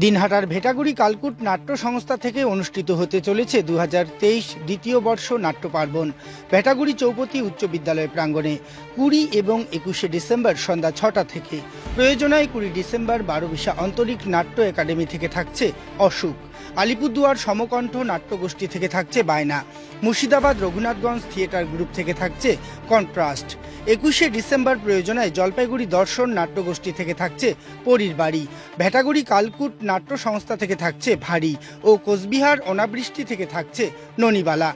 দিনহাটার ভেটাগুড়ি কালকুট নাট্য সংস্থা থেকে অনুষ্ঠিত হতে চলেছে 2023 দ্বিতীয় বর্ষ নাট্য পার্বণ। ভেটাগুড়ি চৌপতি উচ্চ বিদ্যালয় প্রাঙ্গণে 20 এবং 21শে ডিসেম্বর সন্ধ্যা 6টা থেকে। প্রয়োজনায় 20 ডিসেম্বর বারোবিশা আন্তরিক নাট্য একাডেমি থেকে থাকছে অসুখ, আলিপুরদুয়ার সমকণ্ঠ নাট্যগোষ্ঠী থেকে থাকছে বায়না, মুর্শিদাবাদ রঘুনাথগঞ্জ থিয়েটার গ্রুপ থেকে থাকছে কন্ট্রাস্ট। 21শে ডিসেম্বর প্রয়োজনায় জলপাইগুড়ি দর্শন নাট্যগোষ্ঠী থেকে থাকছে পরীর বাড়ি, ভেটাগুড়ি কালকুট নাট্য সংস্থা থেকে থাকছে ভারী ও কোচবিহার অনাবৃষ্টি থেকে থাকছে ননিবালা।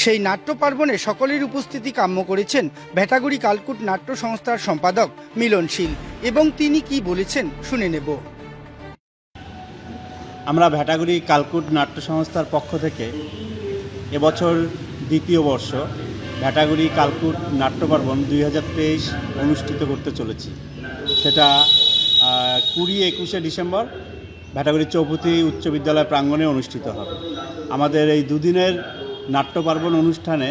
সেই নাট্য পার্বণে সকলের উপস্থিতি কাম্য করেছেন ভেটাগুড়ি কালকুট নাট্য সংস্থার সম্পাদক মিলনশীল, এবং তিনি কি বলেছেন শুনে নেব। আমরা ভেটাগুড়ি কালকুট নাট্য সংস্থার পক্ষ থেকে এবছর দ্বিতীয় বর্ষ ভেটাগুড়ি কালকুট নাট্য পার্বণ 2023 অনুষ্ঠিত করতে চলেছি। সেটা 20-21শে ডিসেম্বর ভেটাগুড়ি চৌপতি উচ্চ বিদ্যালয় প্রাঙ্গণে অনুষ্ঠিত হবে। আমাদের এই দুদিনের নাট্য পার্বণ অনুষ্ঠানে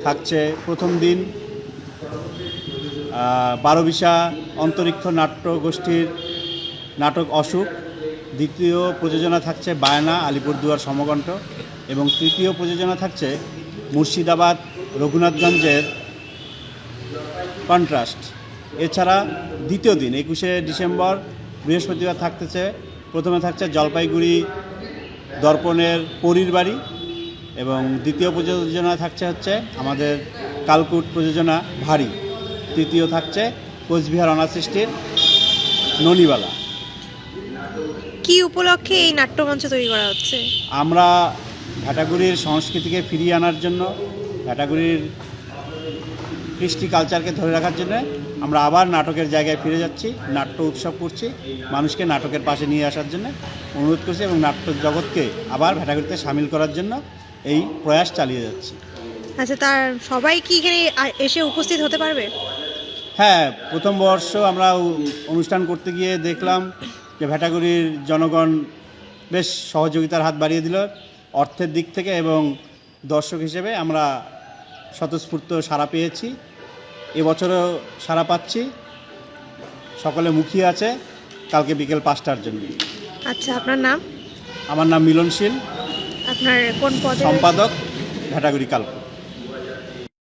থাকছে প্রথম দিন বারোবিশা অন্তরিক্ষ নাট্যগোষ্ঠীর নাটক অসুখ, দ্বিতীয় প্রযোজনা থাকছে বায়না আলিপুরদুয়ার সমকণ্ঠ, এবং তৃতীয় প্রযোজনা থাকছে মুর্শিদাবাদ রঘুনাথগঞ্জের কন্ট্রাস্ট। এছাড়া দ্বিতীয় দিন 21শে ডিসেম্বর বৃহস্পতিবার প্রথমে থাকছে জলপাইগুড়ি দর্পণের পরীর বাড়ি, এবং দ্বিতীয় প্রযোজনা থাকছে আমাদের কালকুট প্রযোজনা ভারী, তৃতীয় থাকছে কোচবিহার অনাবৃষ্টির ননিবালা। কি উপলক্ষে এই নাট্যমঞ্চ তৈরি করা হচ্ছে? আমরা ভেটাগুড়ির সংস্কৃতিকে ফিরিয়ে আনার জন্য, ভেটাগুড়ির কৃষ্টি কালচারকে ধরে রাখার জন্য আমরা আবার নাটকের জায়গায় ফিরে যাচ্ছি, নাট্য উৎসব করছি, মানুষকে নাটকের পাশে নিয়ে আসার জন্য অনুরোধ করছি, এবং নাট্য জগৎকে আবার ভেটাগুড়িতে সামিল করার জন্য এই প্রয়াস চালিয়ে যাচ্ছি। আচ্ছা, তার সবাই কি এখানে এসে উপস্থিত হতে পারবে? হ্যাঁ, প্রথম বর্ষ আমরা অনুষ্ঠান করতে গিয়ে দেখলাম যে ভেটাগুড়ির জনগণ বেশ সহযোগিতার হাত বাড়িয়ে দিল অর্থের দিক থেকে, এবং দর্শক হিসেবে আমরা স্বতঃস্ফূর্ত সাড়া পেয়েছি। এবছরও সাড়া পাচ্ছি, সকলে মুখিয়ে আছে কালকে বিকেল 5টার জন্য। আচ্ছা, আপনার নাম? আমার নাম মিলনশীল, আপনার কোন পদে? সম্পাদক ভেটাগুড়ি কালকুট।